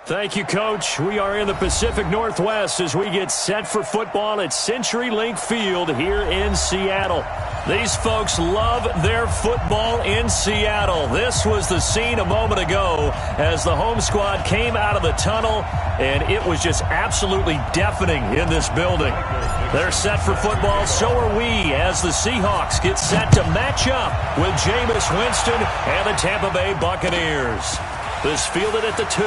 Thank you, Coach. We are in the Pacific Northwest as we get set for football at CenturyLink Field here in Seattle. These folks love their football in Seattle. This was the scene a moment ago as the home squad came out of the tunnel, and it was just absolutely deafening in this building. They're set for football, so are we, as the Seahawks get set to match up with Jameis Winston and the Tampa Bay Buccaneers. This fielded at the 2.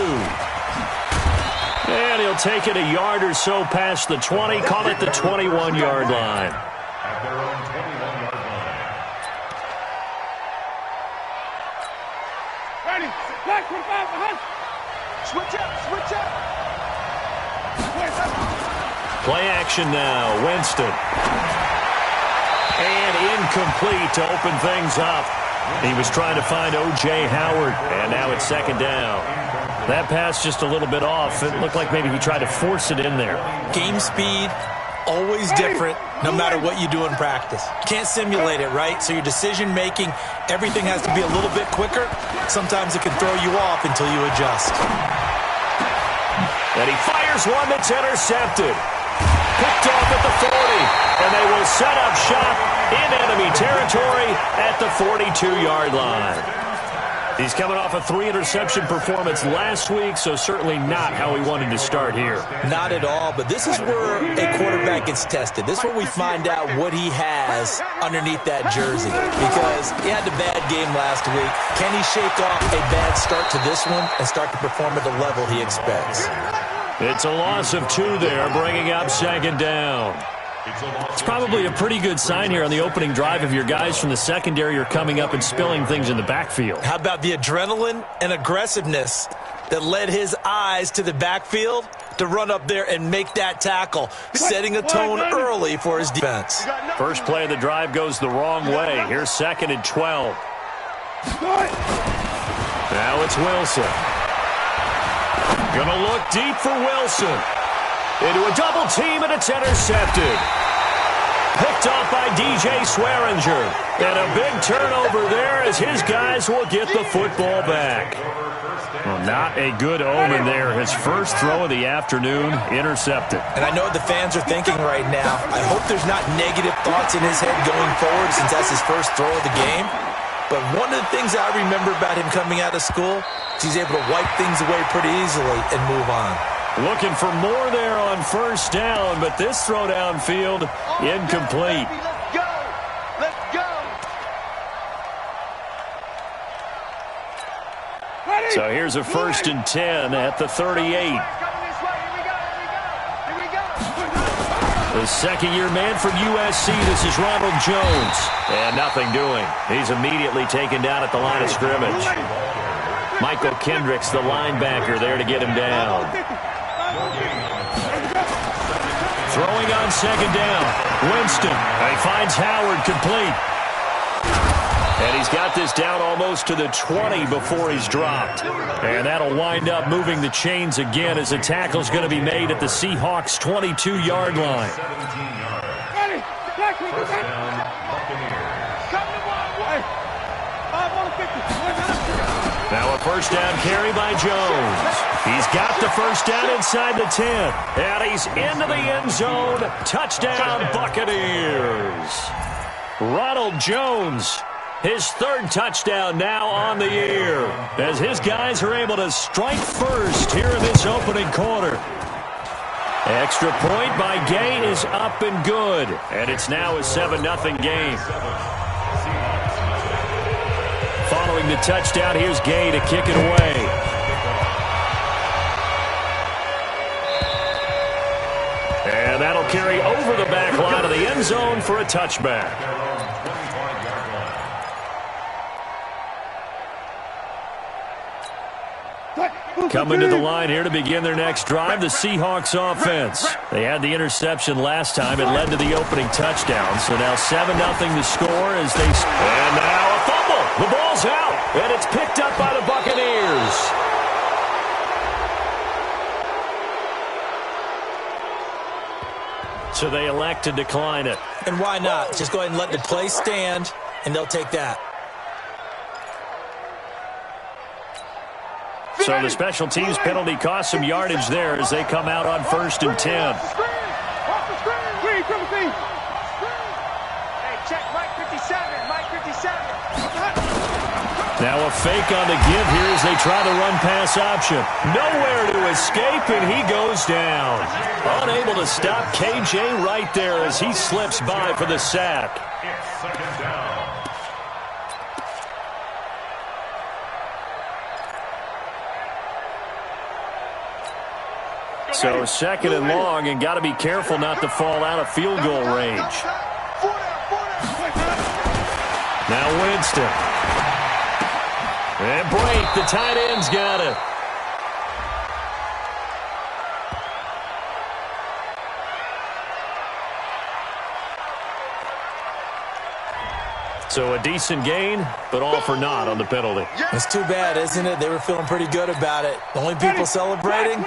And he'll take it a yard or so past the 20, call it the 21-yard line. At their own 21-yard line. Ready, back, 45, behind. Switch up. Play action now, Winston. And incomplete to open things up. He was trying to find O.J. Howard, and now it's second down. That pass just a little bit off. It looked like maybe he tried to force it in there. Game speed, always different, no matter what you do in practice. You can't simulate it, right? So your decision-making, everything has to be a little bit quicker. Sometimes it can throw you off until you adjust. And he fires one that's intercepted. Picked off at the 40. And they will set up shop in enemy territory at the 42-yard line. He's coming off a 3-interception performance last week, so certainly not how he wanted to start here. Not at all, but this is where a quarterback gets tested. This is where we find out what he has underneath that jersey, because he had a bad game last week. Can he shake off a bad start to this one and start to perform at the level he expects? It's a loss of 2 there, bringing up second down. It's probably a pretty good sign here on the opening drive if your guys from the secondary are coming up and spilling things in the backfield. How about the adrenaline and aggressiveness that led his eyes to the backfield to run up there and make that tackle, setting a tone early for his defense. First play of the drive goes the wrong way. Here's 2nd and 12. Now it's Wilson. Gonna look deep for Wilson. Into a double team, and it's intercepted. Picked off by DJ Swearinger. And a big turnover there as his guys will get the football back. Well, not a good omen there. His first throw of the afternoon, intercepted. And I know what the fans are thinking right now. I hope there's not negative thoughts in his head going forward since that's his first throw of the game. But one of the things I remember about him coming out of school is he's able to wipe things away pretty easily and move on. Looking for more there on first down, but this throw downfield, incomplete. Let's go. So here's a 1st and 10 at the 38. The second-year man from USC, this is Ronald Jones. And nothing doing. He's immediately taken down at the line of scrimmage. Michael Kendricks, the linebacker, there to get him down. Throwing on second down. Winston. He finds Howard complete. And he's got this down almost to the 20 before he's dropped. And that'll wind up moving the chains again as the tackle's going to be made at the Seahawks' 22-yard line. Now a first down carry by Jones. He's got the first down inside the 10. And he's into the end zone. Touchdown, Buccaneers. Ronald Jones, his 3rd touchdown now on the year, as his guys are able to strike first here in this opening quarter. Extra point by Gay is up and good. And it's now a 7-0 game. Following the touchdown, here's Gay to kick it away. And that'll carry over the back line of the end zone for a touchback. Coming to the line here to begin their next drive, the Seahawks offense. They had the interception last time. It led to the opening touchdown. So now 7-0 the score as they... And now a fumble. The ball's out. And it's picked up by the Buccaneers. So they elect to decline it. And why not? Just go ahead and let the play stand, and they'll take that. So the special teams penalty cost some yardage there as they come out on 1st and 10. Now a fake on the give here as they try the run-pass option. Nowhere to escape, and he goes down. Unable to stop KJ right there as he slips by for the sack. It's 2nd down. So 2nd and long, and got to be careful not to fall out of field goal range. Now Winston. And break, the tight end's got it. So a decent gain, but all for naught on the penalty. It's too bad, isn't it? They were feeling pretty good about it. The only people celebrating,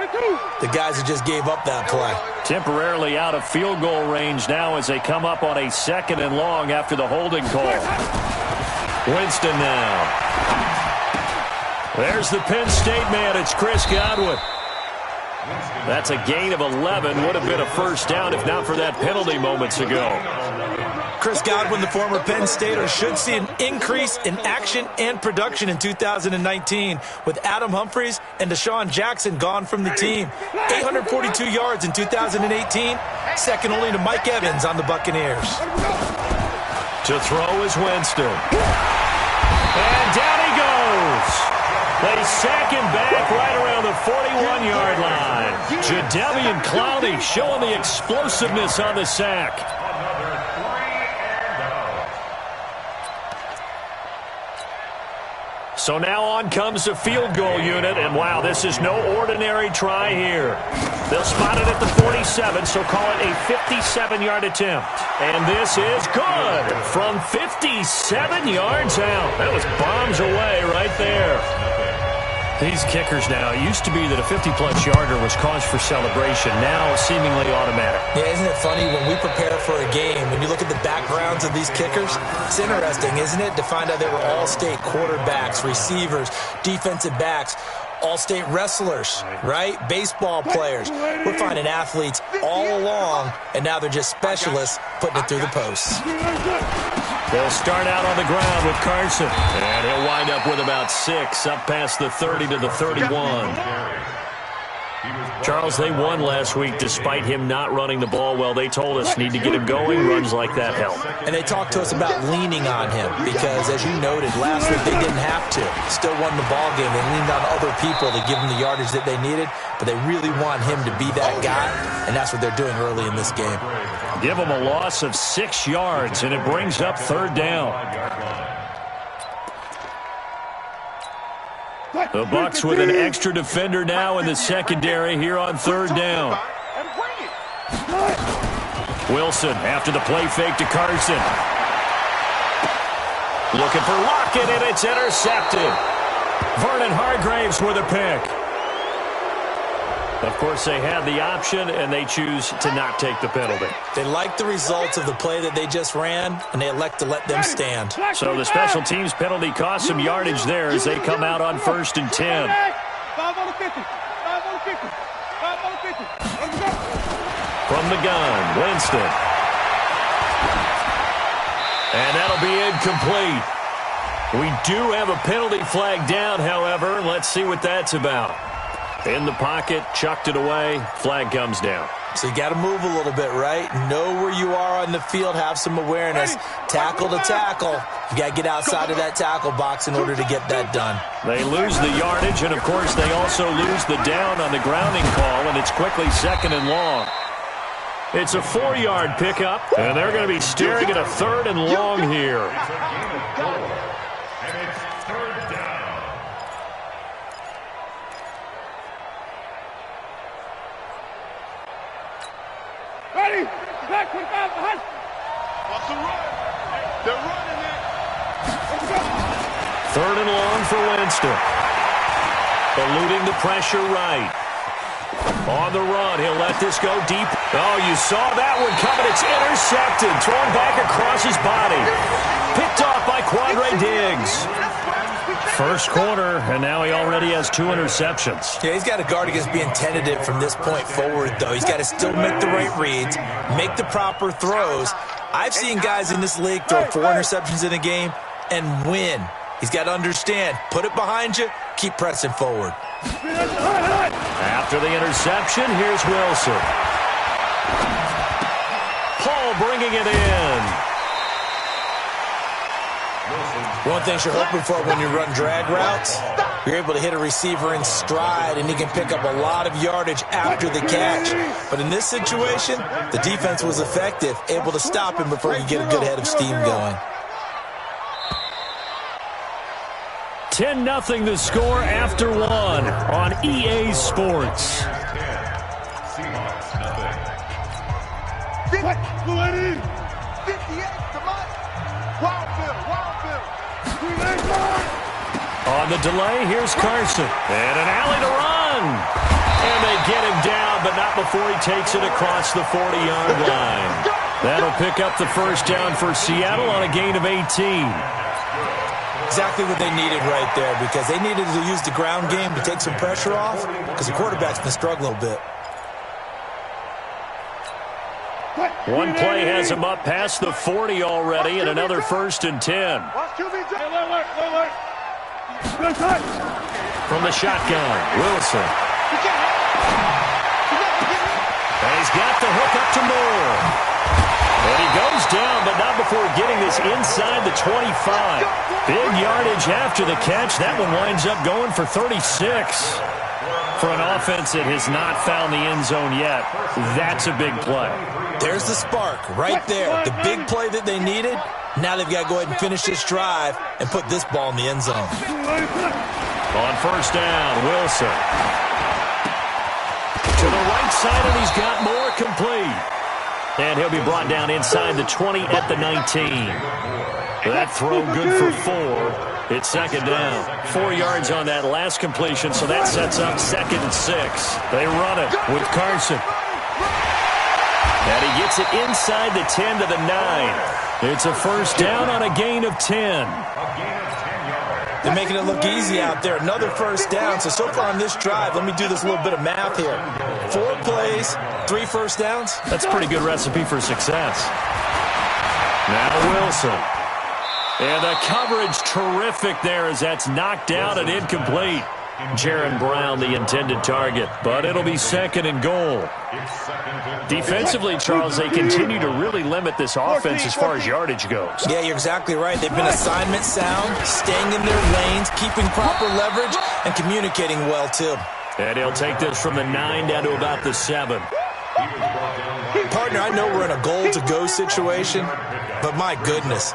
the guys who just gave up that play. Temporarily out of field goal range now as they come up on a 2nd and long after the holding call. Winston now. There's the Penn State man. It's Chris Godwin. That's a gain of 11. Would have been a first down if not for that penalty moments ago. Chris Godwin, the former Penn Stater, should see an increase in action and production in 2019 with Adam Humphries and Deshaun Jackson gone from the team. 842 yards in 2018, second only to Mike Evans on the Buccaneers. To throw is Winston. And down he goes. They sack him back right around the 41-yard line. Jadeveon Clowney showing the explosiveness on the sack. So now on comes the field goal unit, and wow, this is no ordinary try here. They'll spot it at the 47, so call it a 57-yard attempt. And this is good from 57 yards out. That was bombs away right there. These kickers now, it used to be that a 50-plus yarder was cause for celebration. Now seemingly automatic. Yeah, isn't it funny when we prepare for a game, when you look at the backgrounds of these kickers, it's interesting, isn't it, to find out they were all-state quarterbacks, receivers, defensive backs, all-state wrestlers, right? Baseball players. We're finding athletes all along, and now they're just specialists putting it through the posts. They'll start out on the ground with Carson, and he'll wind up with about 6, up past the 30 to the 31. Charles, they won last week despite him not running the ball well. They told us need to get him going. Runs like that help. And they talked to us about leaning on him because, as you noted, last week they didn't have to. Still won the ball game. They leaned on other people to give them the yardage that they needed, but they really want him to be that guy, and that's what they're doing early in this game. Give him a loss of 6 yards, and it brings up 3rd down. The Bucs with an extra defender now in the secondary here on 3rd down. Wilson after the play fake to Carson. Looking for Lockett, and it's intercepted. Vernon Hargraves with a pick. Of course, they had the option, and they choose to not take the penalty. They like the results of the play that they just ran, and they elect to let them stand. So the special teams penalty cost some yardage there as they come out on 1st and 10. 5 on the 50. 5 on the 50. 5 on the 50. From the gun, Winston. And that'll be incomplete. We do have a penalty flag down, however. Let's see what that's about. In the pocket, chucked it away, flag comes down. So you got to move a little bit, right? Know where you are on the field, have some awareness. Tackle to tackle. You got to get outside of that tackle box in order to get that done. They lose the yardage, and of course they also lose the down on the grounding call, and it's quickly 2nd and long. It's a 4-yard pickup, and they're going to be staring at a 3rd and long here. Ready? Back 25 behind. Off the run. They're running it. 3rd and long for Winston. Eluding the pressure right. On the run, he'll let this go deep. Oh, you saw that one coming. It's intercepted. Thrown back across his body. Picked off by Quandre Diggs. First quarter, and now he already has 2 interceptions. Yeah, he's got to guard against being tentative from this point forward, though. He's got to still make the right reads, make the proper throws. I've seen guys in this league throw 4 interceptions in a game and win. He's got to understand, put it behind you, keep pressing forward. After the interception, here's Wilson. Paul bringing it in. One thing you're hoping for when you run drag routes, you're able to hit a receiver in stride, and he can pick up a lot of yardage after the catch. But in this situation, the defense was effective, able to stop him before he could get a good head of steam going. 10-0 the score after 1 on EA Sports. On the delay, here's Carson. And an alley to run. And they get him down, but not before he takes it across the 40-yard line. That'll pick up the first down for Seattle on a gain of 18. Exactly what they needed right there, because they needed to use the ground game to take some pressure off, because the quarterback's been struggling a bit. One play has him up past the 40 already, and another 1st and 10. From the shotgun, Wilson. And he's got the hook up to Moore. And he goes down, but not before getting this inside the 25. Big yardage after the catch. That one winds up going for 36. For an offense that has not found the end zone yet, that's a big play. There's the spark right there. The big play that they needed. Now they've got to go ahead and finish this drive and put this ball in the end zone. On first down, Wilson. To the right side, and he's got more complete. And he'll be brought down inside the 20 at the 19. That throw good for 4. It's second down. 4 yards on that last completion, so that sets up 2nd and 6. They run it with Carson. And he gets it inside the 10 to the 9. It's a first down on a gain of 10. They're making it look easy out there. Another first down. So far on this drive, let me do this little bit of math here. 4 plays, 3 first downs. That's a pretty good recipe for success. Now Wilson. And the coverage terrific there as that's knocked down and incomplete. Jaron Brown, the intended target, but it'll be 2nd and goal. Defensively, Charles, they continue to really limit this offense as far as yardage goes. Yeah, you're exactly right. They've been assignment sound, staying in their lanes, keeping proper leverage, and communicating well, too. And he'll take this from the 9 down to about the 7. Partner, I know we're in a goal-to-go situation, but my goodness,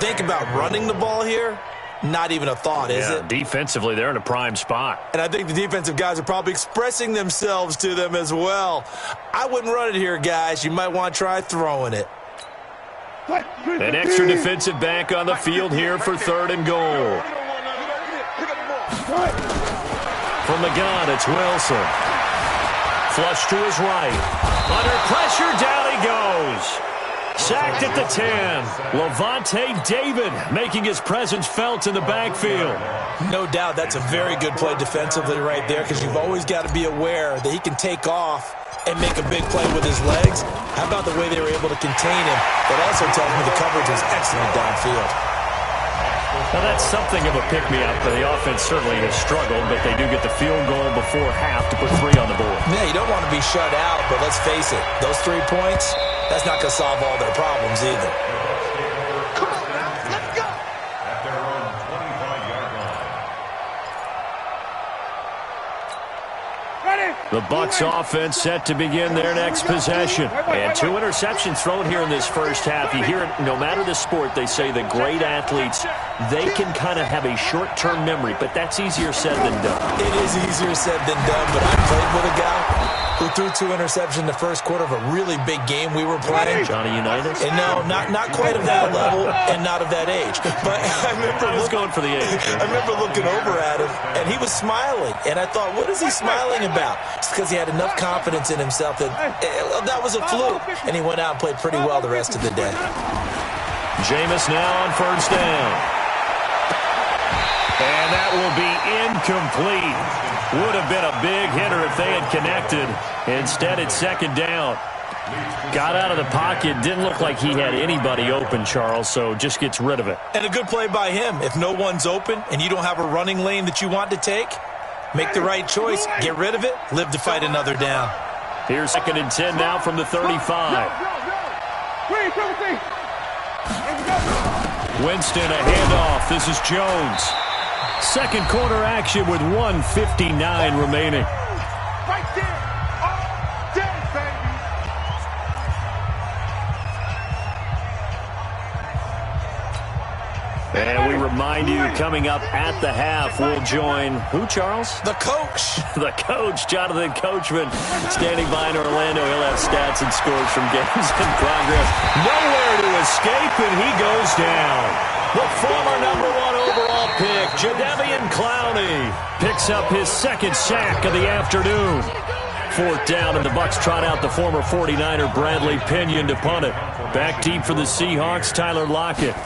think about running the ball here. Not even a thought, is it? Defensively, they're in a prime spot. And I think the defensive guys are probably expressing themselves to them as well. I wouldn't run it here, guys. You might want to try throwing it. An extra defensive back on the field here for 3rd and goal. From the gun, it's Wilson. Flush to his right. Under pressure, down he goes. Sacked at the 10. Levante David making his presence felt in the backfield. No doubt that's a very good play defensively right there, because you've always got to be aware that he can take off and make a big play with his legs. How about the way they were able to contain him? That also tells me the coverage was excellent downfield. Now that's something of a pick-me-up. The offense certainly has struggled, but they do get the field goal before half to put 3 on the board. Yeah, you don't want to be shut out, but let's face it, those 3 points, that's not going to solve all their problems either. Come on, guys, let's go. At their own 25-yard line. The Bucs offense set to begin their next possession. And 2 interceptions thrown here in this first half. You hear it, no matter the sport, they say the great athletes, they can kind of have a short-term memory, but that's easier said than done. It is easier said than done, but I played with a guy who threw 2 interceptions in the first quarter of a really big game we were playing. Johnny Unitas? And no, not quite of that level and not of that age. But I was going for the age. I remember looking over at him, and he was smiling. And I thought, what is he smiling about? It's because he had enough confidence in himself that that was a fluke. And he went out and played pretty well the rest of the day. Jameis now on first down. And that that will be incomplete. Would have been a big hitter if they had connected. Instead, it's second down. Got out of the pocket. Didn't look like he had anybody open, Charles, so just gets rid of it. And a good play by him. If no one's open and you don't have a running lane that you want to take, make the right choice. Get rid of it. Live to fight another down. Here's second and 10 now from the 35. Winston, a handoff. This is Jones. Second quarter action with 1:59 remaining. Right there. All day, baby. And we remind you, coming up at the half, we'll join who, Charles? The coach. The coach, Jonathan Coachman, standing by in Orlando. He'll have stats and scores from games in progress. Nowhere to escape, and he goes down. The former #1 overall pick, Jadeveon Clowney, picks up his second sack of the afternoon. Fourth down, and the Bucs trot out the former 49er Bradley Pinion to punt it. Back deep for the Seahawks, Tyler Lockett.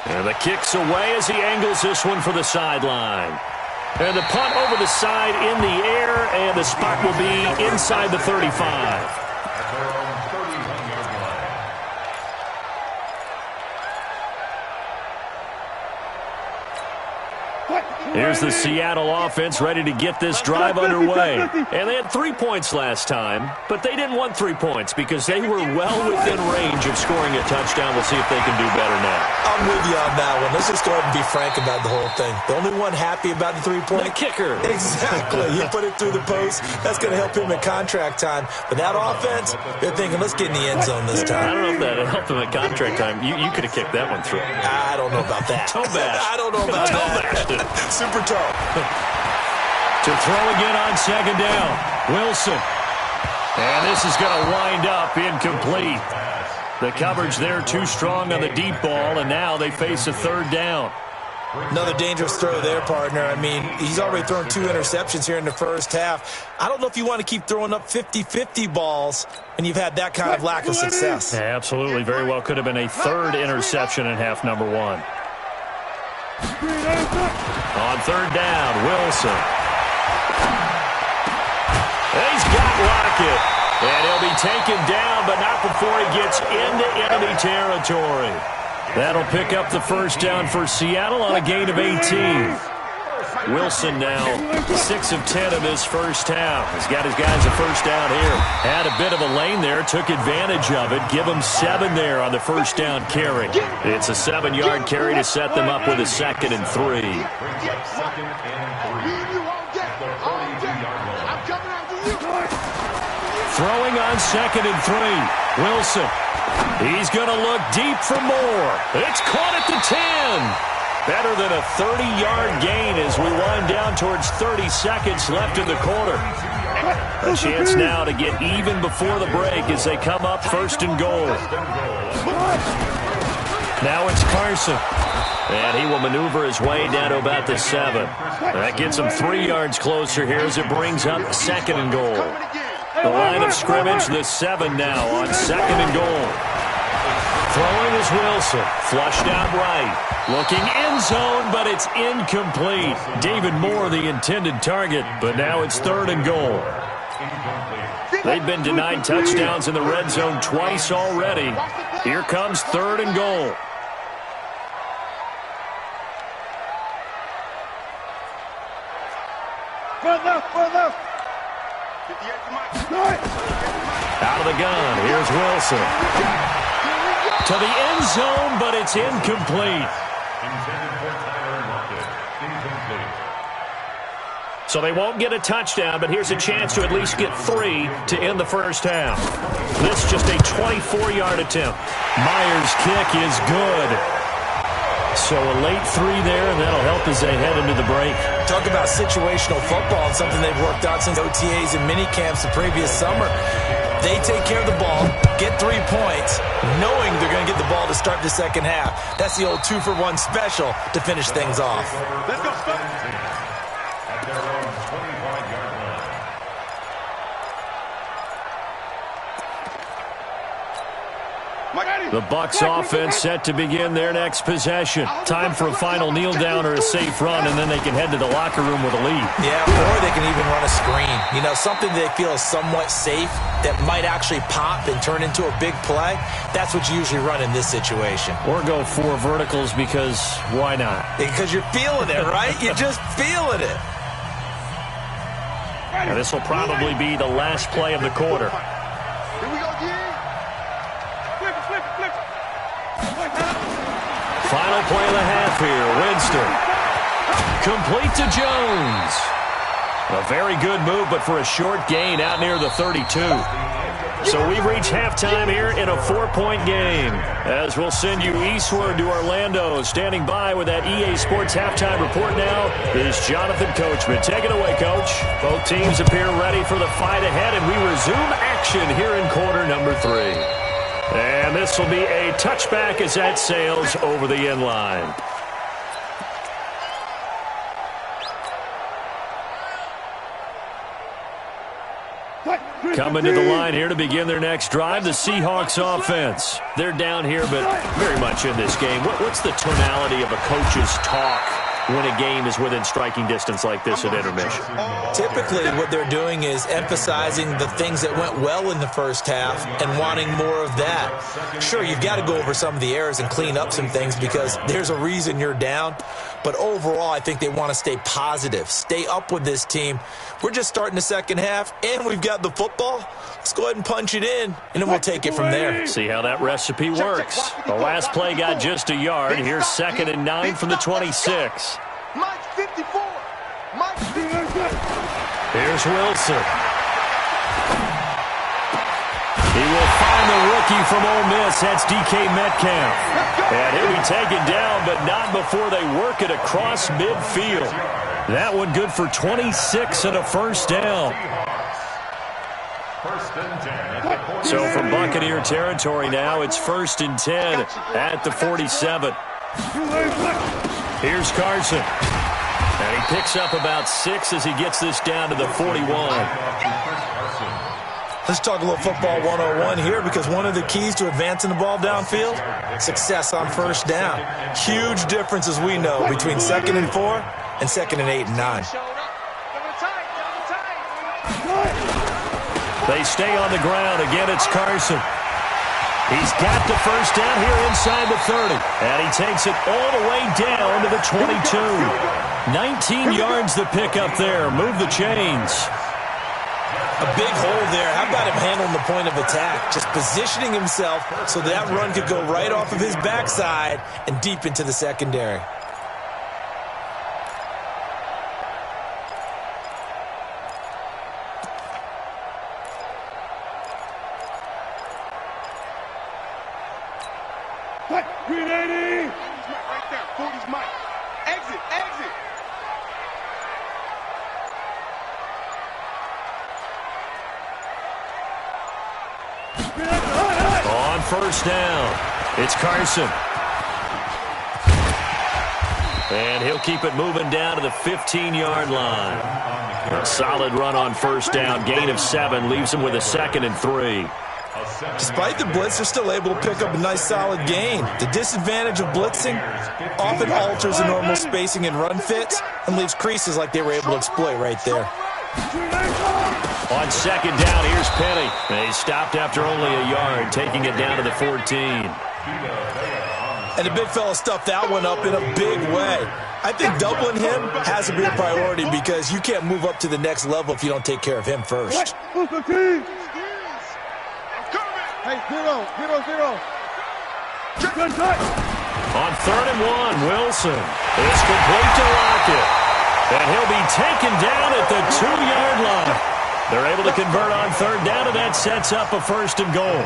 And the kick's away as he angles this one for the sideline. And the punt over the side in the air, and the spot will be inside the 35. Here's the Seattle offense ready to get this drive underway. And they had 3 points last time, but they didn't want 3 points because they were well within range of scoring a touchdown. We'll see if they can do better now. I'm with you on that one. Let's just go ahead and be frank about the whole thing. The only one happy about the 3-point? The kicker. Exactly. You put it through the post. That's going to help him at contract time. But that offense, they're thinking, let's get in the end zone this time. I don't know if that helped him at contract time. You could have kicked that one through. I don't know about that. Toe bash. I don't know about that. Super toe. To throw again on second down. Wilson. And this is going to wind up incomplete. The coverage there too strong on the deep ball, and now they face a third down. Another dangerous throw there, partner. I mean, he's already thrown 2 interceptions here in the first half. I don't know if you want to keep throwing up 50-50 balls when you've had that kind of lack of success. Yeah, absolutely. Very well could have been a third interception in half number 1. On third down, Wilson. He's got Lockett. And he'll be taken down, but not before he gets into enemy territory. That'll pick up the first down for Seattle on a gain of 18. Wilson now 6 of 10 in this first half. He's got his guys a first down here. Had a bit of a lane there, took advantage of it. Give him 7 there on the first down carry. It's a 7-yard carry to set them up with a 2nd and 3. Throwing on 2nd and 3. Wilson. He's going to look deep for more. It's caught at the 10. Better than a 30-yard gain as we wind down towards 30 seconds left in the quarter. A chance now to get even before the break as they come up 1st and goal. Now it's Carson. And he will maneuver his way down to about the 7. That gets him 3 yards closer here as it brings up 2nd and goal. The line of scrimmage, the 7 now on 2nd and goal. Throwing is Wilson. Flushed out right. Looking end zone, but it's incomplete. David Moore, the intended target, but now it's 3rd and goal. They've been denied touchdowns in the red zone twice already. Here comes 3rd and goal. Out of the gun, here's Wilson. To the end zone, but it's incomplete. So they won't get a touchdown, but here's a chance to at least get 3 to end the first half. This just a 24-yard attempt. Myers' kick is good. So a late 3 there, and that'll help as they head into the break. Talk about situational football, and something they've worked out since OTAs and mini camps the previous summer. They take care of the ball, get 3 points, knowing they're going to get the ball to start the second half. That's the old 2-for-1 special to finish things off. Let's go, At their own 25-yard line. The Bucs offense set to begin their next possession. Time for a final kneel down or a safe run, and then they can head to the locker room with a lead. Yeah, or they can even run a screen. You know, something they feel is somewhat safe that might actually pop and turn into a big play. That's what you usually run in this situation. Or go 4 verticals because why not? Because you're feeling it, right? You're just feeling it. And this will probably be the last play of the quarter. Here we go, flip. Final play of the half here. Winston. Complete to Jones. A very good move, but for a short gain out near the 32. So we've reached halftime here in a 4-point game. As we'll send you eastward to Orlando. Standing by with that EA Sports halftime report now is Jonathan Coachman. Take it away, Coach. Both teams appear ready for the fight ahead, and we resume action here in quarter number 3. And this will be a touchback as that sails over the end line. Coming to the line here to begin their next drive, the Seahawks offense. They're down here, but very much in this game. What's the tonality of a coach's talk when a game is within striking distance like this at intermission? Typically, what they're doing is emphasizing the things that went well in the first half and wanting more of that. Sure, you've got to go over some of the errors and clean up some things because there's a reason you're down. But overall, I think they want to stay positive, stay up with this team. We're just starting the second half, and we've got the football. Let's go ahead and punch it in, and then we'll take it from there. See how that recipe works. The last play got just a yard. Here's 2nd and 9 from the 26. Mike 54. Mike 54. Here's Wilson. He will find the rookie from Ole Miss. That's DK Metcalf. And he'll be taken down, but not before they work it across midfield. That one good for 26 and a first down. So from Buccaneer territory now, it's 1st and 10 at the 47. Here's Carson. And he picks up about 6 as he gets this down to the 41. Let's talk a little football 101 here because one of the keys to advancing the ball downfield, success on first down. Huge difference, as we know, between 2nd and 4 and 2nd and 8 and 9. They stay on the ground. Again, it's Carson. He's got the first down here inside the 30. And he takes it all the way down to the 22. 19 yards the pick up there. Move the chains. A big hole there. How about him handling the point of attack? Just positioning himself so that run could go right off of his backside and deep into the secondary. Green 80. Right there. 40's Mike. Exit. On first down, it's Carson. And he'll keep it moving down to the 15-yard line. A solid run on first down. Gain of 7 leaves him with a 2nd and 3. Despite the blitz, they're still able to pick up a nice solid gain. The disadvantage of blitzing often alters the normal spacing and run fits and leaves creases like they were able to exploit right there. On 2nd down, here's Penny. They stopped after only a yard, taking it down to the 14. And the big fella stuffed that one up in a big way. I think doubling him has to be a priority because you can't move up to the next level if you don't take care of him first. Hey, 0. On 3rd and 1, Wilson is complete to Lockett. And he'll be taken down at the 2-yard line. They're able to convert on 3rd down, and that sets up a 1st and goal.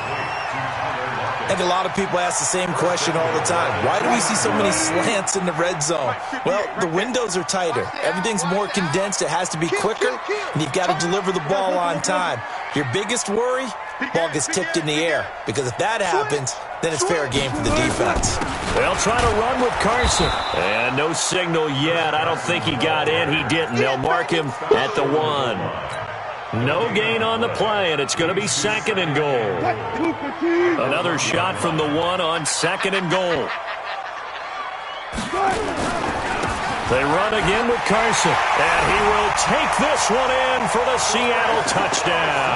I think a lot of people ask the same question all the time. Why do we see so many slants in the red zone? Well, the windows are tighter. Everything's more condensed. It has to be quicker, and you've got to deliver the ball on time. Your biggest worry? Ball gets tipped in the air. Because if that happens, then it's fair game for the defense. They'll try to run with Carson. And no signal yet. I don't think he got in. He didn't. They'll mark him at the 1. No gain on the play, and it's going to be 2nd and goal. Another shot from the 1 on 2nd and goal. They run again with Carson, and he will take this one in for the Seattle touchdown.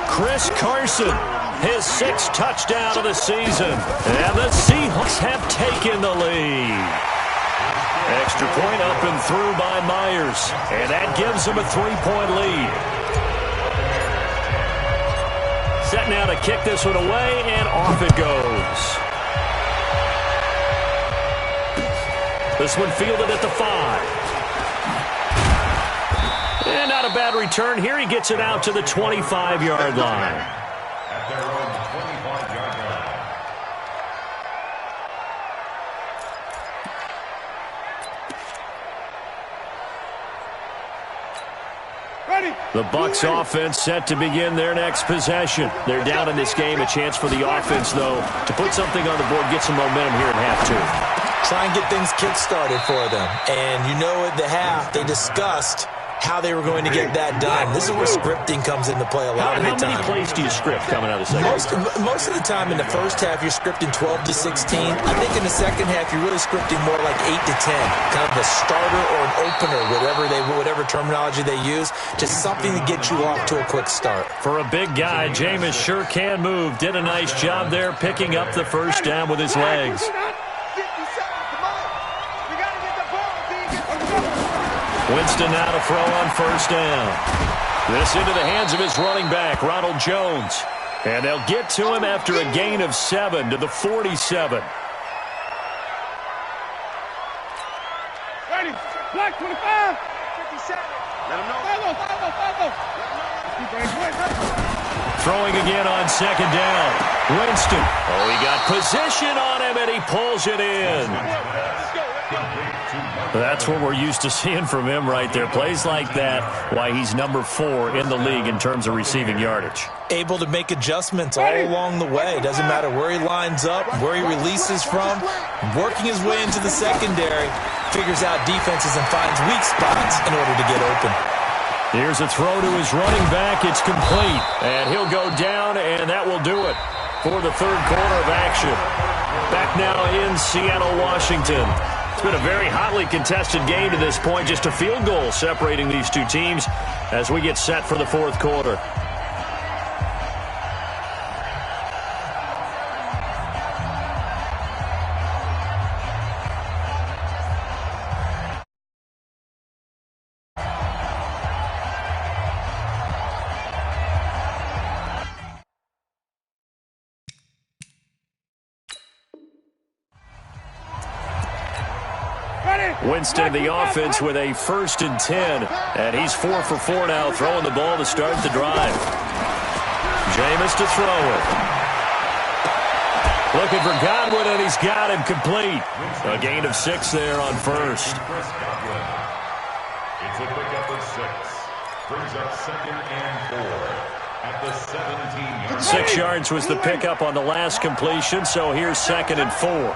Chris Carson, his 6th touchdown of the season, and the Seahawks have taken the lead. Extra point up and through by Myers, and that gives them a 3-point lead. Set now to kick this one away, and off it goes. This one fielded at the 5. And not a bad return here. He gets it out to the 25-yard line. At their own 25-yard line. The Bucs offense set to begin their next possession. They're down in this game. A chance for the offense, though, to put something on the board, get some momentum here at half 2. Try and get things kick-started for them. And you know at the half, they discussed how they were going to get that done. This is where scripting comes into play a lot of the time. How many plays do you script coming out of the second? Most of the time in the first half, you're scripting 12 to 16. I think in the second half, you're really scripting more like 8 to 10. Kind of a starter or an opener, whatever terminology they use. Just something to get you off to a quick start. For a big guy, Jameis sure can move. Did a nice job there picking up the first down with his legs. Winston now to throw on first down. This into the hands of his running back, Ronald Jones. And they'll get to him after a gain of 7 to the 47. Ready, black 25, 57. Let him know. Throwing again on 2nd down. Winston. Oh, he got position on him, and he pulls it in. That's what we're used to seeing from him right there. Plays like that, why he's number 4 in the league in terms of receiving yardage. Able to make adjustments all along the way. Doesn't matter where he lines up, where he releases from. Working his way into the secondary, figures out defenses and finds weak spots in order to get open. Here's a throw to his running back. It's complete. And he'll go down, and that will do it for the third quarter of action. Back now in Seattle, Washington. It's been a very hotly contested game to this point. Just a field goal separating these two teams as we get set for the fourth quarter. Winston, the offense, with a 1st and 10. And he's 4 for 4 now, throwing the ball to start the drive. Jameis to throw it. Looking for Godwin, and he's got him complete. A gain of 6 there on first. It's a pickup of 6. Brings up 2nd and 4 at the 17-yard line. 6 yards was the pickup on the last completion, so here's 2nd and 4.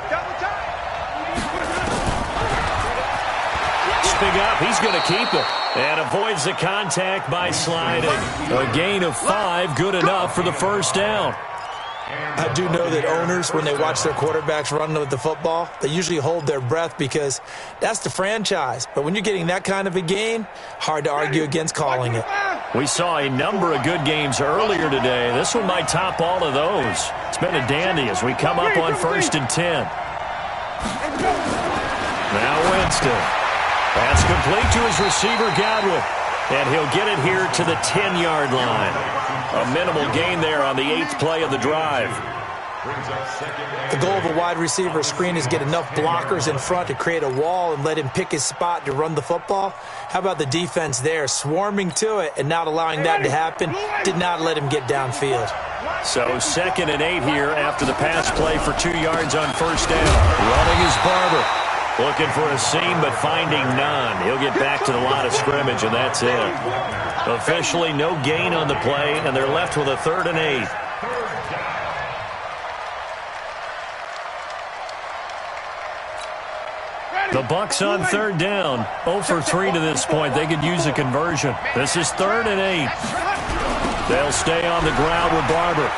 Up. He's going to keep it and avoids the contact by sliding. A gain of 5, good enough for the first down. I do know that owners, when they watch their quarterbacks run with the football, they usually hold their breath because that's the franchise. But when you're getting that kind of a gain, hard to argue against calling it. We saw a number of good games earlier today. This one might top all of those. It's been a dandy as we come up on 1st and 10. Now Winston. That's complete to his receiver, Godwin. And he'll get it here to the 10-yard line. A minimal gain there on the 8th play of the drive. The goal of a wide receiver screen is get enough blockers in front to create a wall and let him pick his spot to run the football. How about the defense there, swarming to it and not allowing that to happen? Did not let him get downfield. So 2nd and 8 here after the pass play for 2 yards on first down. Running is Barber. Looking for a seam, but finding none. He'll get back to the line of scrimmage, and that's it. Officially no gain on the play, and they're left with a 3rd and 8. The Bucs on third down. 0 for 3 to this point. They could use a conversion. This is 3rd and 8. They'll stay on the ground with Barber.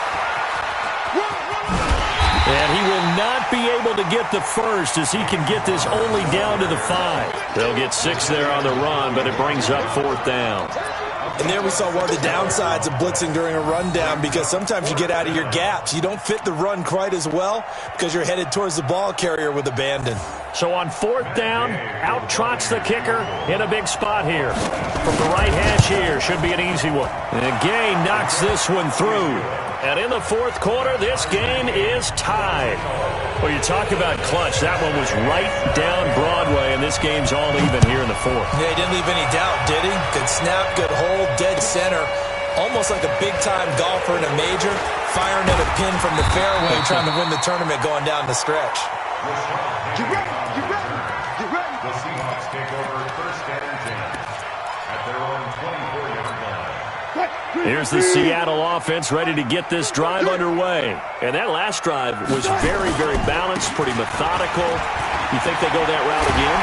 And he will not be able to get the first as he can get this only down to the 5. They'll get 6 there on the run, but it brings up 4th down. And there we saw one of the downsides of blitzing during a rundown, because sometimes you get out of your gaps. You don't fit the run quite as well because you're headed towards the ball carrier with abandon. So on 4th down, out trots the kicker in a big spot here. From the right hash here, should be an easy one. And Gay knocks this one through. And in the 4th quarter, this game is tied. Well, you talk about clutch. That one was right down Broadway, and this game's all even here in the 4th. Yeah, he didn't leave any doubt, did he? Good snap, good hold, dead center. Almost like a big-time golfer in a major, firing at a pin from the fairway, trying to win the tournament going down the stretch. You ready? You ready? You ready? The Seahawks take over 1st and 10 at their own 24-yard line. Here's the Seattle offense ready to get this drive underway. And that last drive was very, very balanced, pretty methodical. You think they go that route again?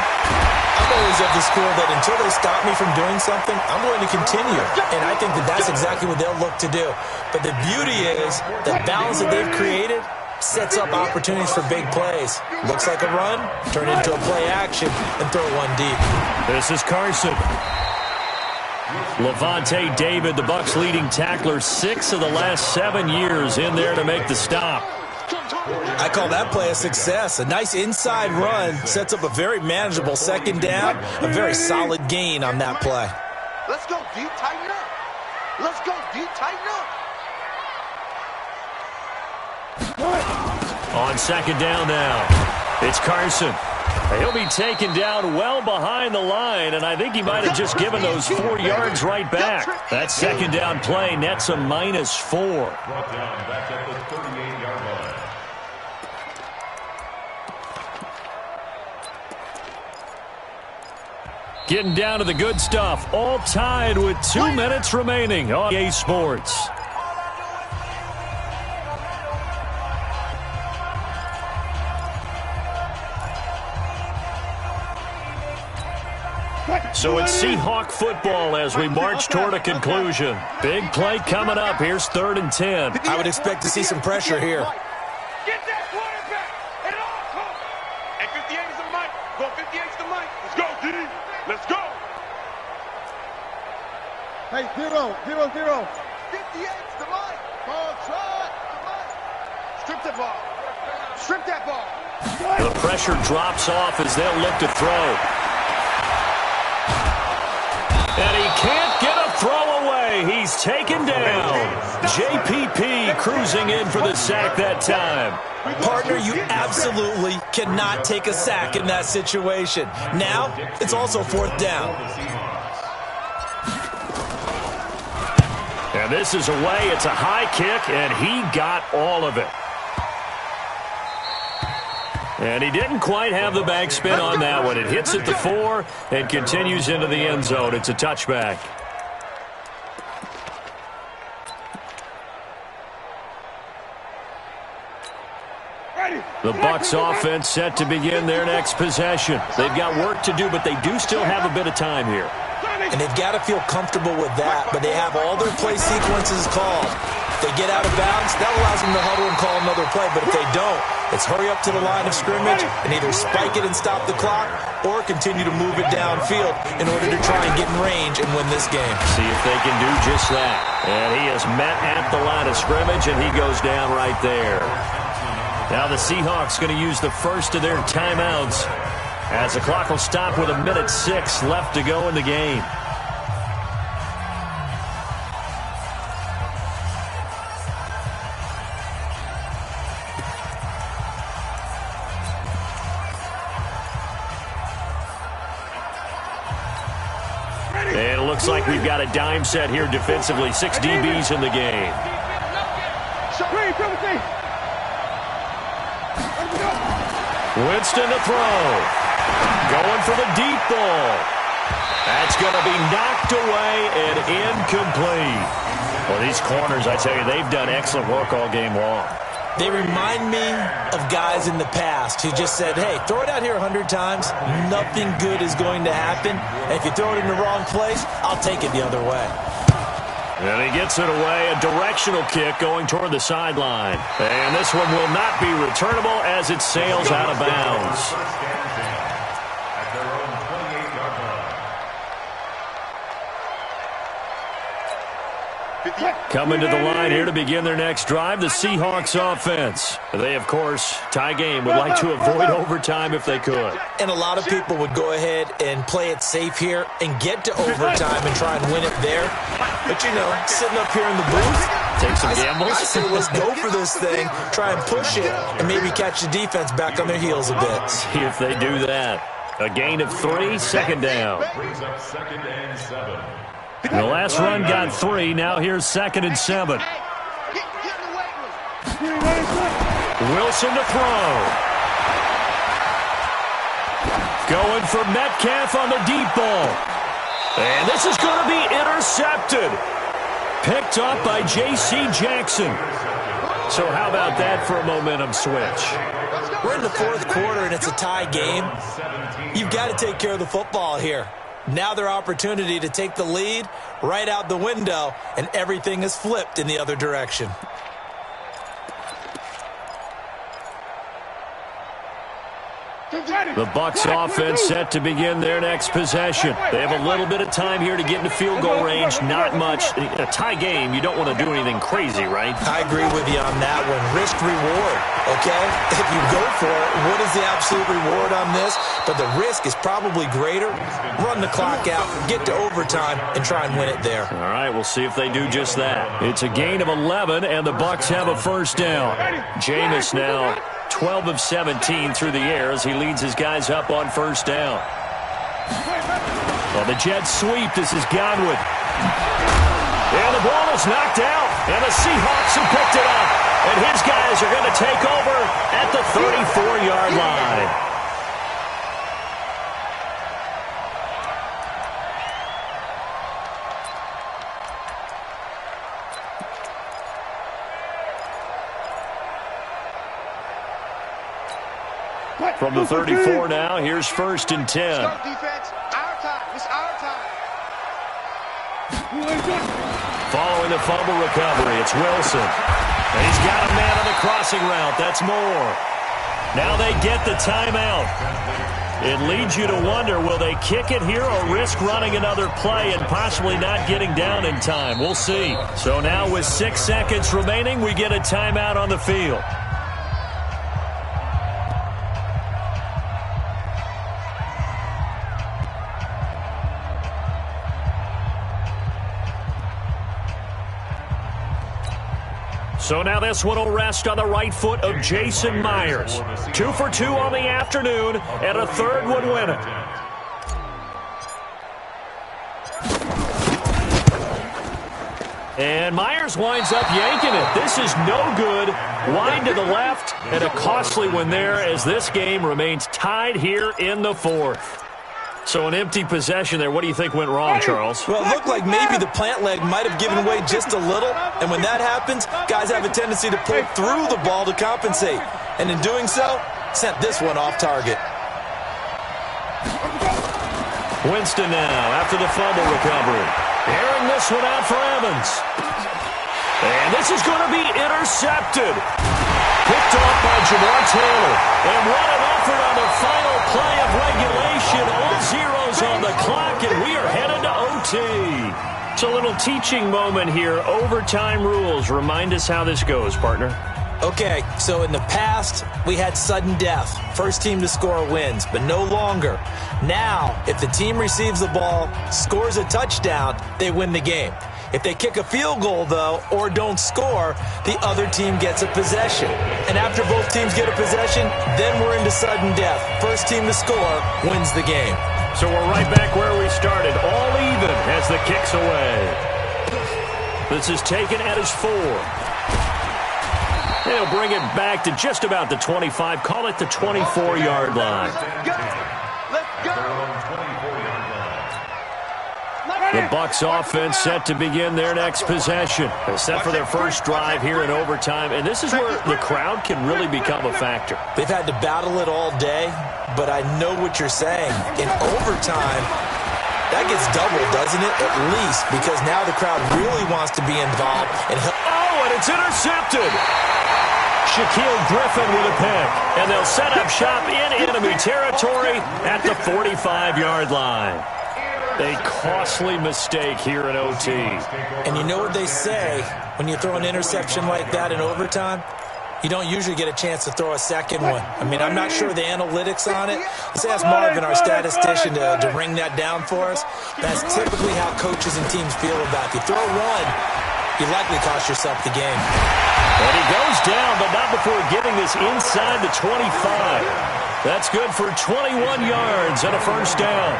I'm always of the school that until they stop me from doing something, I'm going to continue. And I think that that's exactly what they'll look to do. But the beauty is the balance that they've created sets up opportunities for big plays. Looks like a run, turn it into a play action, and throw one deep. This is Carson. Levante David, the Bucs' leading tackler, 6 of the last 7 years in there to make the stop. I call that play a success. A nice inside run sets up a very manageable 2nd down, a very solid gain on that play. Let's go deep, tighten up. Let's go deep, tighten up. On 2nd down now, it's Carson. He'll be taken down well behind the line, and I think he might have just given those 4 yards right back. That 2nd down play nets a -4. Brought down back at the 38-yard line. Getting down to the good stuff. All tied with 2 minutes remaining on EA Sports. So it's Seahawk football as we march toward a conclusion. Big play coming up. Here's 3rd and 10. I would expect to see some pressure here. Get that quarterback. And all come. And 58 is the mic. Go 58 is the mic. Let's go, D. Let's go. Hey, 0, 0, 0. 58 is the mic. Ball shot. Strip that ball. Strip that ball. The pressure drops off as they'll look to throw. And he can't get a throw away. He's taken down. JPP cruising in for the sack that time. Partner, you absolutely cannot take a sack in that situation. Now, it's also 4th down. And this is away. It's a high kick, and he got all of it. And he didn't quite have the back spin on that one. It hits at the 4 and continues into the end zone. It's a touchback. The Bucs offense set to begin their next possession. They've got work to do, but they do still have a bit of time here. And they've got to feel comfortable with that, but they have all their play sequences called. If they get out of bounds, that allows them to huddle and call another play. But if they don't, it's hurry up to the line of scrimmage and either spike it and stop the clock or continue to move it downfield in order to try and get in range and win this game. See if they can do just that. And he is met at the line of scrimmage, and he goes down right there. Now the Seahawks going to use the first of their timeouts as the clock will stop with 1:06 left to go in the game. And it looks like we've got a dime set here defensively. 6 DBs in the game. Winston to throw. Going for the deep ball. That's going to be knocked away and incomplete. Well, these corners, I tell you, they've done excellent work all game long. They remind me of guys in the past who just said, hey, throw it out here 100 times, nothing good is going to happen. And if you throw it in the wrong place, I'll take it the other way. And he gets it away, a directional kick going toward the sideline. And this one will not be returnable as it sails out of bounds. Coming to the line here to begin their next drive, the Seahawks offense. They, of course, tie game, would like to avoid overtime if they could. And a lot of people would go ahead and play it safe here and get to overtime and try and win it there. But, you know, sitting up here in the booth, take some gambles. I say let's go for this thing, try and push it, and maybe catch the defense back on their heels a bit. See if they do that. A gain of 3, second down. Brings up 2nd and 7. The last run got 3. Now here's 2nd and 7. Wilson to throw. Going for Metcalf on the deep ball. And this is going to be intercepted. Picked up by J.C. Jackson. So how about that for a momentum switch? We're in the 4th quarter and it's a tie game. You've got to take care of the football here. Now their opportunity to take the lead right out the window, and everything is flipped in the other direction. The Bucs offense set to begin their next possession. They have a little bit of time here to get into field goal range. Not much. In a tie game, you don't want to do anything crazy, right? I agree with you on that one. Risk reward, okay? If you go for it, what is the absolute reward on this? But the risk is probably greater. Run the clock out, get to overtime, and try and win it there. All right, we'll see if they do just that. It's a gain of 11, and the Bucs have a first down. Jameis now 12 of 17 through the air as he leads his guys up on first down. Well, the Jets sweep. This is Godwin. And the ball is knocked out, and the Seahawks have picked it up. And his guys are going to take over at the 34-yard line. From the 34 now, here's 1st and 10. Defense, our time. It's our time. Following the fumble recovery, it's Wilson. And he's got a man on the crossing route. That's Moore. Now they get the timeout. It leads you to wonder, will they kick it here or risk running another play and possibly not getting down in time? We'll see. So now with 6 seconds remaining, we get a timeout on the field. So now this one will rest on the right foot of Jason Myers. 2 for 2 on the afternoon, and a third would win it. And Myers winds up yanking it. This is no good. Wide to the left, and a costly one there as this game remains tied here in the 4th. So an empty possession there. What do you think went wrong, Charles? Well, it looked like maybe the plant leg might have given way just a little. And when that happens, guys have a tendency to pull through the ball to compensate. And in doing so, sent this one off target. Winston now after the fumble recovery. Airing this one out for Evans. And this is going to be intercepted. Picked off by Jamar Taylor. And what an effort on the final play of regulation. All zeros on the clock, and we are headed to OT. It's a little teaching moment here. Overtime rules. Remind us how this goes, partner. Okay, so in the past, we had sudden death. First team to score wins, but no longer. Now, if the team receives the ball, scores a touchdown, they win the game. If they kick a field goal, though, or don't score, the other team gets a possession. And after both teams get a possession, then we're into sudden death. First team to score wins the game. So we're right back where we started, all even as the kick's away. This is taken at his 4. They'll bring it back to just about the 25. Call it the 24-yard line. Let's go. The Bucs offense set to begin their next possession. They're set for their first drive here in overtime, and this is where the crowd can really become a factor. They've had to battle it all day, but I know what you're saying. In overtime, that gets doubled, doesn't it? At least, because now the crowd really wants to be involved. And it's intercepted. Shaquille Griffin with a pick, and they'll set up shop in enemy territory at the 45-yard line. A costly mistake here in OT. And you know what they say, when you throw an interception like that in overtime, you don't usually get a chance to throw a second one. I mean, I'm not sure the analytics on it. Let's ask Marvin, our statistician, to ring that down for us. That's typically how coaches and teams feel about it. You throw one, you likely cost yourself the game. And he goes down, but not before getting this inside the 25. That's good for 21 yards and a first down.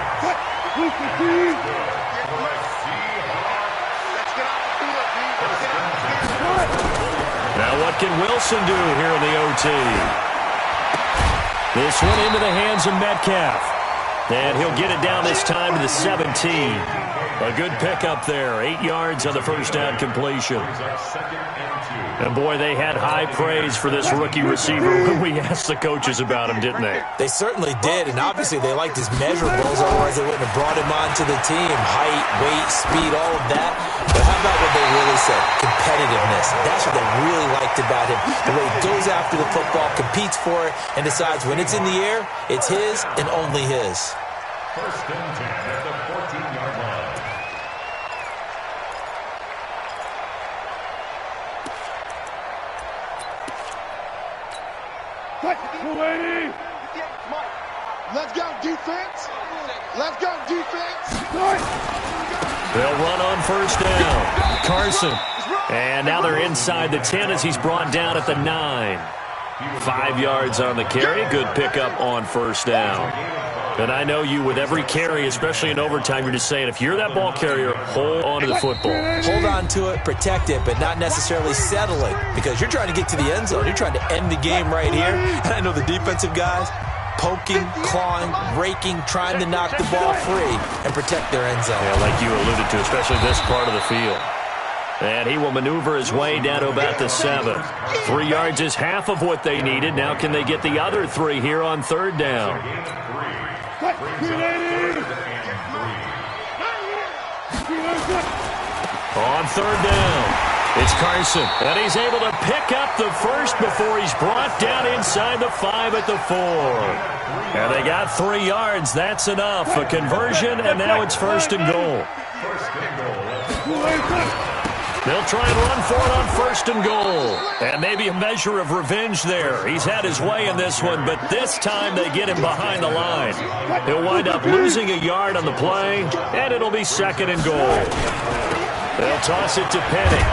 Now what can Wilson do here in the OT? This one into the hands of Metcalf. And he'll get it down this time to the 17. A good pickup there. 8 yards on the first down completion. And boy, they had high praise for this rookie receiver when we asked the coaches about him, didn't they? They certainly did, and obviously they liked his measurables, otherwise they wouldn't have brought him onto the team. Height, weight, speed, all of that. But how about what they really said? Competitiveness. That's what they really liked about him. The way he goes after the football, competes for it, and decides when it's in the air, it's his and only his. First and 10 at the 14-yard line. Let's go, defense. Let's go, defense. They'll run on first down. Carson. And now they're inside the 10 as he's brought down at the 9. 5 yards on the carry. Good pickup on first down. And I know you, with every carry, especially in overtime, you're just saying, if you're that ball carrier, hold on to the football. Hold on to it, protect it, but not necessarily settle it, because you're trying to get to the end zone. You're trying to end the game right here. And I know the defensive guys, poking, clawing, raking, trying to knock the ball free and protect their end zone. Yeah, like you alluded to, especially this part of the field. And he will maneuver his way down to about the 7. 3 yards is half of what they needed. Now can they get the other 3 here on third down? On third down, it's Carson, and he's able to pick up the first before he's brought down inside the 5 at the 4. And they got 3 yards. That's enough. A conversion, and now it's first and goal. They'll try and run for it on first and goal. And maybe a measure of revenge there. He's had his way in this one, but this time they get him behind the line. He'll wind up losing a yard on the play, and it'll be second and goal. They'll toss it to Penny.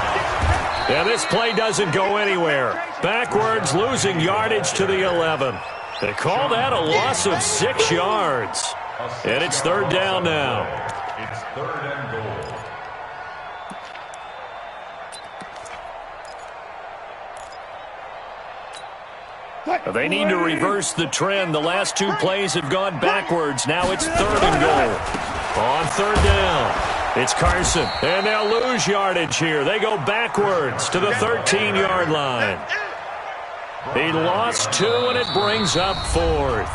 And this play doesn't go anywhere. Backwards, losing yardage to the 11. They call that a loss of 6 yards. And it's third down now. It's third and goal. They need to reverse the trend. The last 2 plays have gone backwards. Now it's third and goal. On third down, it's Carson. And they'll lose yardage here. They go backwards to the 13-yard line. He lost 2, and it brings up 4th.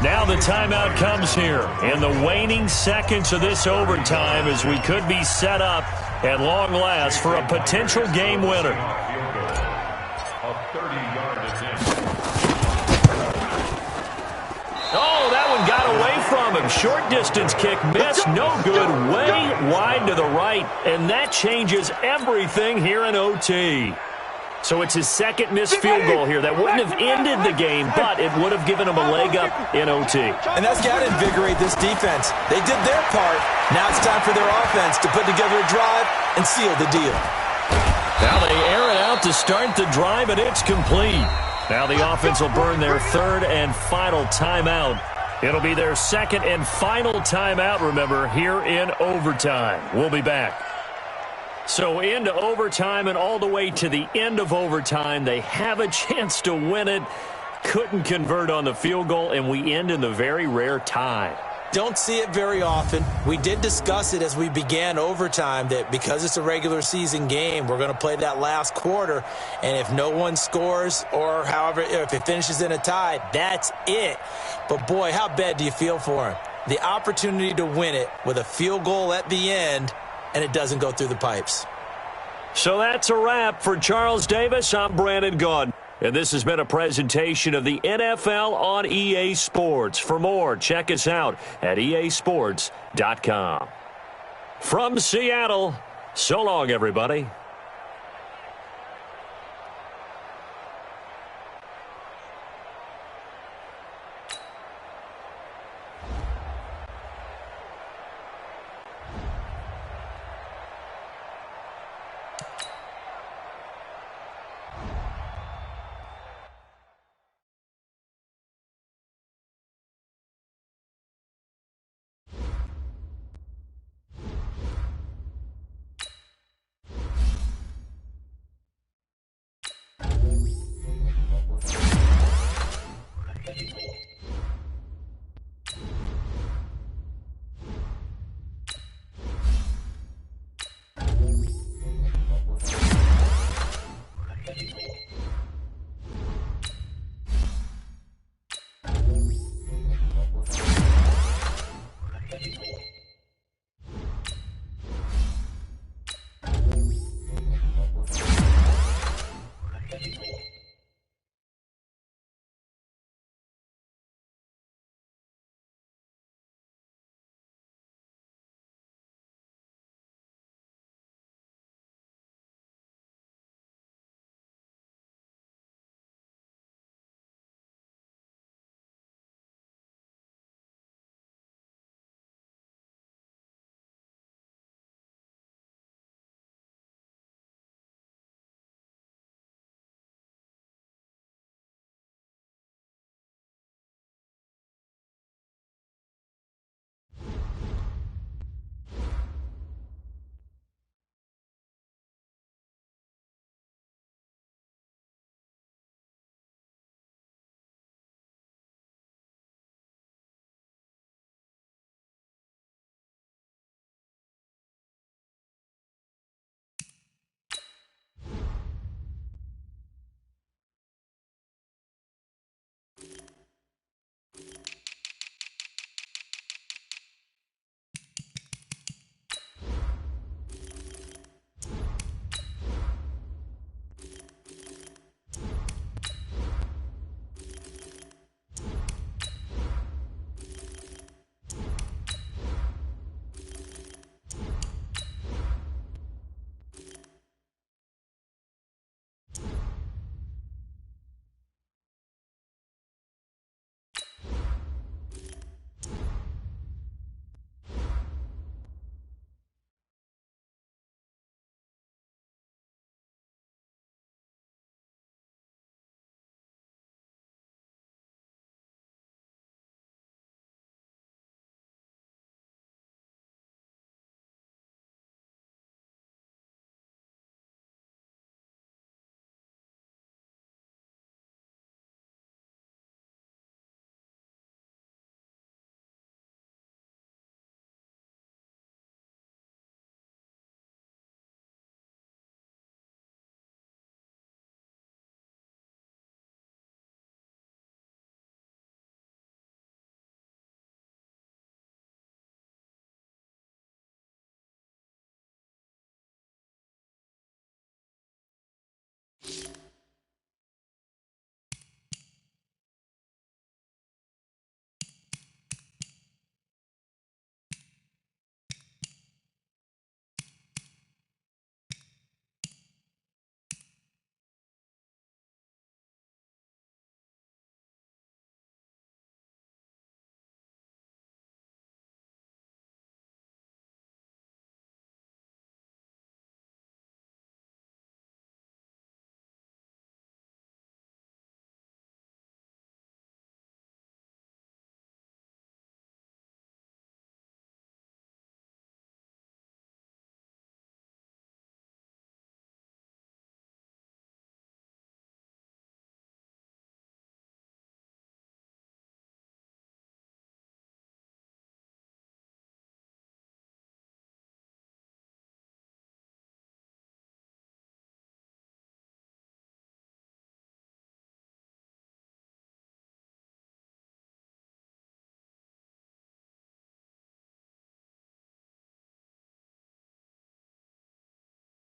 Now the timeout comes here in the waning seconds of this overtime as we could be set up at long last for a potential game winner. A 30-yard attempt. Oh, that one got away from him. Short distance kick missed. No good. Way wide to the right. And that changes everything here in OT. So it's his second missed field goal here. That wouldn't have ended the game, but it would have given him a leg up in OT. And that's got to invigorate this defense. They did their part. Now it's time for their offense to put together a drive and seal the deal. Now they air it out to start the drive, and it's complete. Now the offense will burn their third and final timeout. It'll be their second and final timeout, remember, here in overtime. We'll be back. So into overtime and all the way to the end of overtime, they have a chance to win it. Couldn't convert on the field goal, and we end in the very rare tie. Don't see it very often. We did discuss it as we began overtime that because it's a regular season game, we're going to play that last quarter, and if no one scores or however, if it finishes in a tie, that's it. But boy, how bad do you feel for him? The opportunity to win it with a field goal at the end, and it doesn't go through the pipes. So that's a wrap for Charles Davis. I'm Brandon Gaudin. And this has been a presentation of the NFL on EA Sports. For more, check us out at easports.com. From Seattle, so long, everybody.